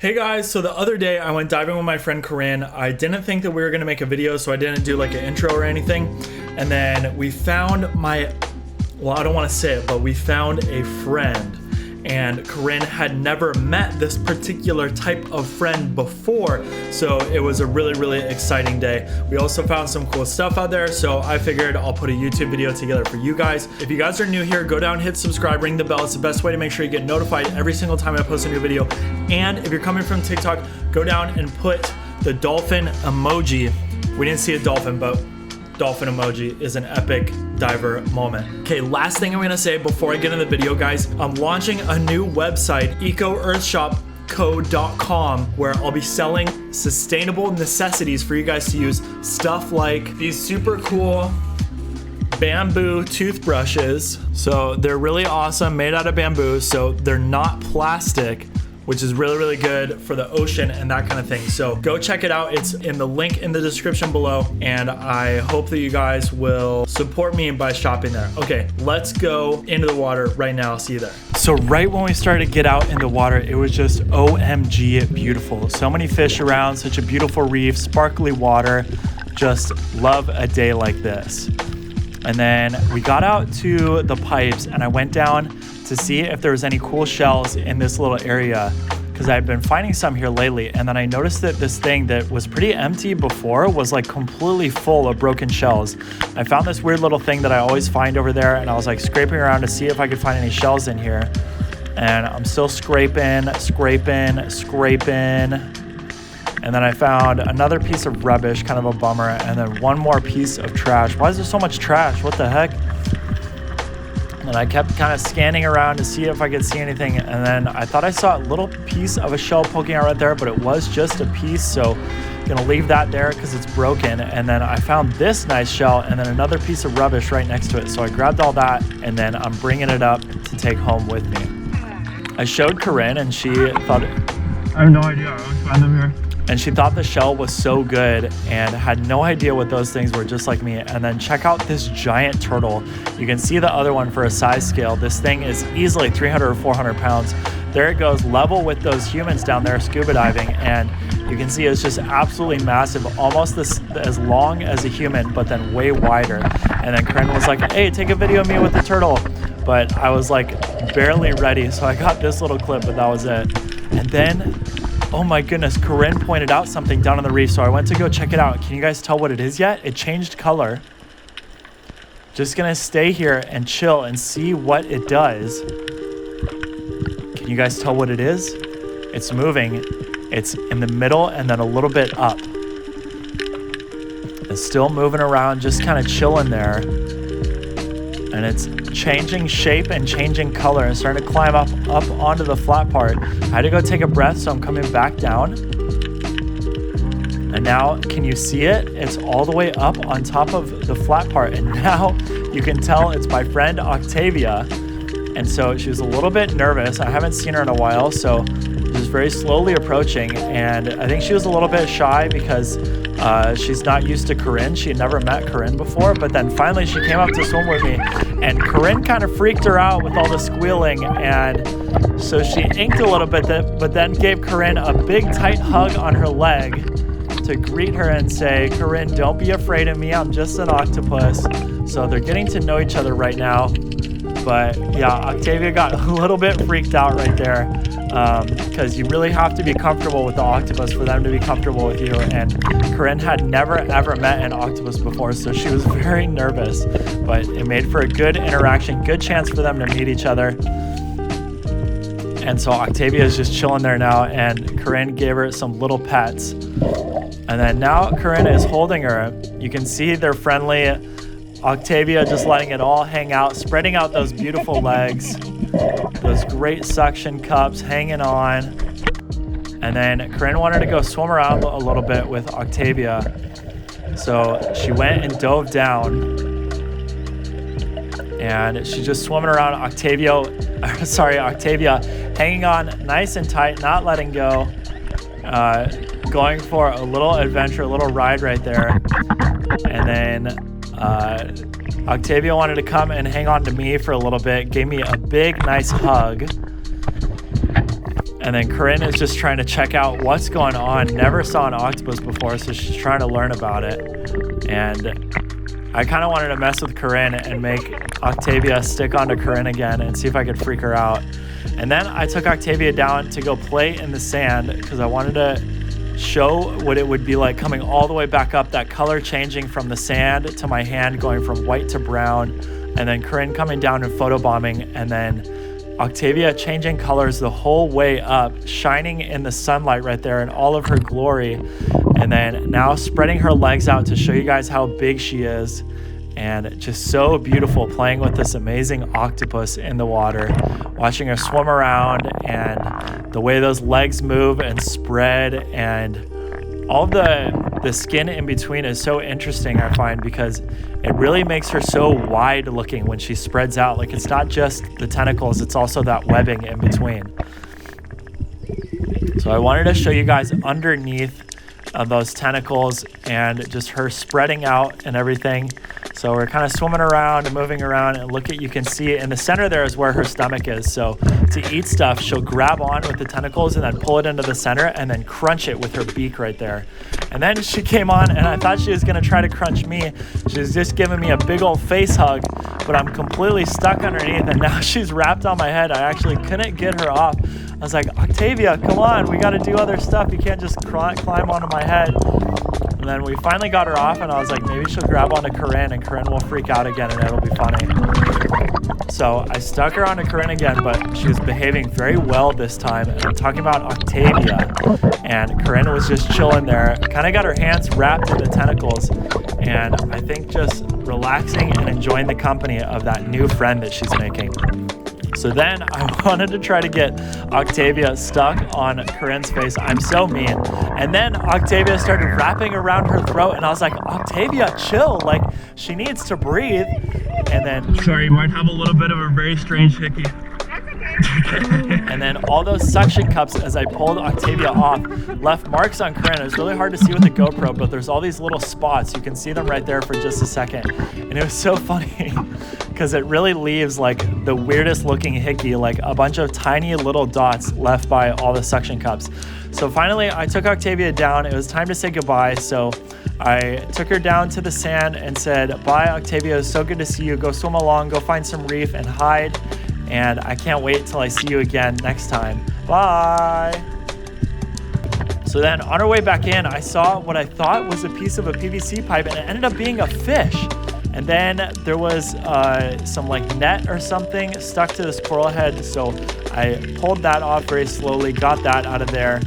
Hey guys, so the other day I went diving with my friend Corinne. I didn't think that we were gonna make a video, so I didn't do like an intro or anything. And then we found I don't wanna say it, but we found a friend. And Corinne had never met this particular type of friend before, so it was a really, really exciting day. We also found some cool stuff out there, so I figured I'll put a YouTube video together for you guys. If you guys are new here, go down, hit subscribe, ring the bell. It's the best way to make sure you get notified every single time I post a new video. And if you're coming from TikTok, go down and put the dolphin emoji. We didn't see a dolphin, but dolphin emoji is an epic diver moment. Okay, last thing I'm gonna say before I get in the video, guys, I'm launching a new website, ecoearthshopco.com, where I'll be selling sustainable necessities for you guys to use. Stuff like these super cool bamboo toothbrushes. So they're really awesome, made out of bamboo, so they're not plastic, which is really, really good for the ocean and that kind of thing. So go check it out. It's in the link in the description below. And I hope that you guys will support me by shopping there. Okay, let's go into the water right now. I'll see you there. So right when we started to get out in the water, it was just OMG beautiful. So many fish around, such a beautiful reef, sparkly water. Just love a day like this. And then we got out to the pipes and I went down to see if there was any cool shells in this little area, because I've been finding some here lately. And then I noticed that this thing that was pretty empty before was like completely full of broken shells. I found this weird little thing that I always find over there, and I was like scraping around to see if I could find any shells in here. And I'm still scraping. And then I found another piece of rubbish, kind of a bummer, and then one more piece of trash. Why is there so much trash? What the heck? And I kept kind of scanning around to see if I could see anything. And then I thought I saw a little piece of a shell poking out right there, but it was just a piece. So I'm gonna leave that there because it's broken. And then I found this nice shell and then another piece of rubbish right next to it. So I grabbed all that and then I'm bringing it up to take home with me. I showed Corinne and she thought... I have no idea. I always find them here. And she thought the shell was so good and had no idea what those things were, just like me. And then check out this giant turtle. You can see the other one for a size scale. This thing is easily 300 or 400 pounds. There it goes, level with those humans down there scuba diving. And you can see it's just absolutely massive, almost as long as a human, but then way wider. And then Corinne was like, hey, take a video of me with the turtle. But I was like barely ready. So I got this little clip, but that was it. And then, oh my goodness, Corinne pointed out something down on the reef, so I went to go check it out. Can you guys tell what it is yet? It changed color. Just gonna stay here and chill and see what it does. Can you guys tell what it is? It's moving. It's in the middle and then a little bit up. It's still moving around, just kind of chilling there. And it's changing shape and changing color and starting to climb up onto the flat part. I had to go take a breath, so I'm coming back down. And now, can you see it? It's all the way up on top of the flat part. And now you can tell it's my friend Octavia. And so she was a little bit nervous. I haven't seen her in a while, so just very slowly approaching. And I think she was a little bit shy because she's not used to Corinne. She had never met Corinne before, but then finally she came up to swim with me, and Corinne kind of freaked her out with all the squealing, and so she inked a little bit, but then gave Corinne a big tight hug on her leg to greet her and say, Corinne, don't be afraid of me, I'm just an octopus. So they're getting to know each other right now. But yeah, Octavia got a little bit freaked out right there, because you really have to be comfortable with the octopus for them to be comfortable with you. And Corinne had never ever met an octopus before, so she was very nervous, but it made for a good interaction, good chance for them to meet each other. And so Octavia is just chilling there now, and Corinne gave her some little pets. And then now Corinne is holding her. You can see they're friendly. Octavia just letting it all hang out, spreading out those beautiful legs, those great suction cups hanging on. And then Corinne wanted to go swim around a little bit with Octavia. So she went and dove down, and she's just swimming around Octavia hanging on nice and tight, not letting go, going for a little adventure, a little ride right there. And then Octavia wanted to come and hang on to me for a little bit, gave me a big, nice hug. And then Corinne is just trying to check out what's going on. Never saw an octopus before, so she's trying to learn about it. And I kind of wanted to mess with Corinne and make Octavia stick onto Corinne again and see if I could freak her out. And then I took Octavia down to go play in the sand because I wanted to show what it would be like coming all the way back up, that color changing from the sand to my hand, going from white to brown, and then Corinne coming down and photobombing, and then Octavia changing colors the whole way up, shining in the sunlight right there in all of her glory, and then now spreading her legs out to show you guys how big she is, and just so beautiful playing with this amazing octopus in the water, watching her swim around, and the way those legs move and spread, and all the skin in between is so interesting, I find, because it really makes her so wide looking when she spreads out. Like, it's not just the tentacles, it's also that webbing in between. So I wanted to show you guys underneath those tentacles and just her spreading out and everything. So we're kind of swimming around and moving around, and look at, you can see in the center there is where her stomach is. So to eat stuff, she'll grab on with the tentacles and then pull it into the center and then crunch it with her beak right there. And then she came on and I thought she was gonna try to crunch me. She was just giving me a big old face hug, but I'm completely stuck underneath, and now she's wrapped on my head. I actually couldn't get her off. I was like, Octavia, come on, we gotta do other stuff. You can't just climb onto my head. And then we finally got her off, and I was like, maybe she'll grab onto Corinne and Corinne will freak out again and it'll be funny. So I stuck her onto Corinne again, but she was behaving very well this time. And I'm talking about Octavia. And Corinne was just chilling there, kind of got her hands wrapped in the tentacles, and I think just relaxing and enjoying the company of that new friend that she's making. So then I wanted to try to get Octavia stuck on Corinne's face. I'm so mean. And then Octavia started wrapping around her throat, and I was like, Octavia, chill. Like, she needs to breathe. And then... Sorry, you might have a little bit of a very strange hickey. And then all those suction cups, as I pulled Octavia off, left marks on Corinne. It was really hard to see with the GoPro, but there's all these little spots. You can see them right there for just a second. And it was so funny because it really leaves like the weirdest looking hickey, like a bunch of tiny little dots left by all the suction cups. So finally, I took Octavia down. It was time to say goodbye. So I took her down to the sand and said, bye, Octavia. It was so good to see you. Go swim along, go find some reef and hide. And I can't wait till I see you again next time. Bye. So then on our way back in, I saw what I thought was a piece of a PVC pipe, and it ended up being a fish. And then there was some like net or something stuck to this coral head. So I pulled that off very slowly, got that out of there,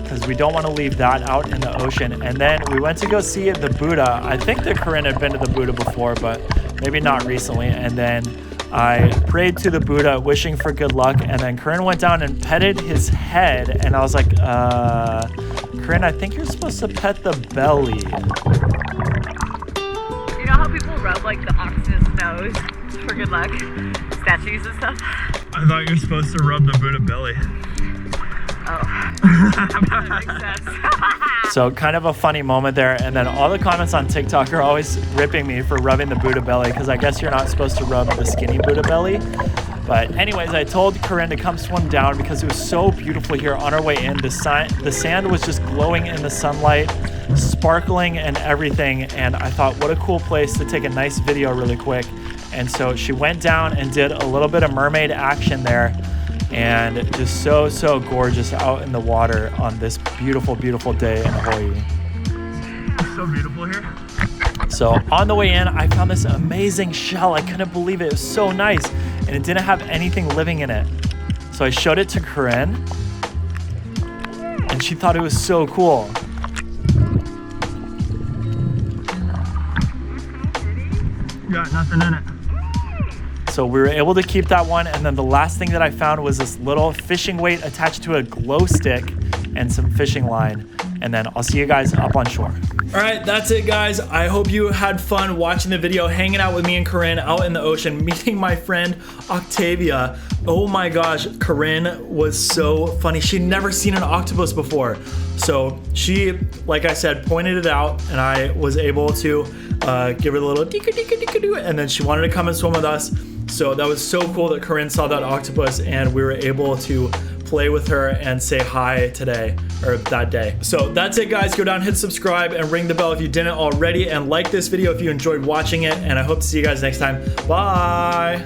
because we don't want to leave that out in the ocean. And then we went to go see the Buddha. I think that Corinne had been to the Buddha before, but maybe not recently. And then I prayed to the Buddha, wishing for good luck, and then Corinne went down and petted his head, and I was like, Corinne, I think you're supposed to pet the belly. You know how people rub like the ox's nose for good luck? Statues and stuff? I thought you were supposed to rub the Buddha belly. Oh. That makes sense. So kind of a funny moment there. And then all the comments on TikTok are always ripping me for rubbing the Buddha belly, because I guess you're not supposed to rub the skinny Buddha belly. But anyways, I told Corinne to come swim down because it was so beautiful here on our way in. The sand was just glowing in the sunlight, sparkling and everything. And I thought, what a cool place to take a nice video really quick. And so she went down and did a little bit of mermaid action there. And just so gorgeous out in the water on this beautiful, beautiful day in Hawaii. It's so beautiful here. So on the way in, I found this amazing shell. I couldn't believe it. It was so nice, and it didn't have anything living in it. So I showed it to Corinne, and she thought it was so cool. Got nothing in it. So we were able to keep that one, and then the last thing that I found was this little fishing weight attached to a glow stick and some fishing line. And then I'll see you guys up on shore. All right, that's it, guys. I hope you had fun watching the video, hanging out with me and Corinne out in the ocean, meeting my friend Octavia. Oh my gosh, Corinne was so funny. She'd never seen an octopus before. So she, like I said, pointed it out, and I was able to give her a little dee-ka-dee-ka-dee-ka-doo, and then she wanted to come and swim with us. So that was so cool that Corinne saw that octopus, and we were able to play with her and say hi today or that day. So that's it, guys. Go down, hit subscribe, and ring the bell if you didn't already, and like this video if you enjoyed watching it, and I hope to see you guys next time. Bye.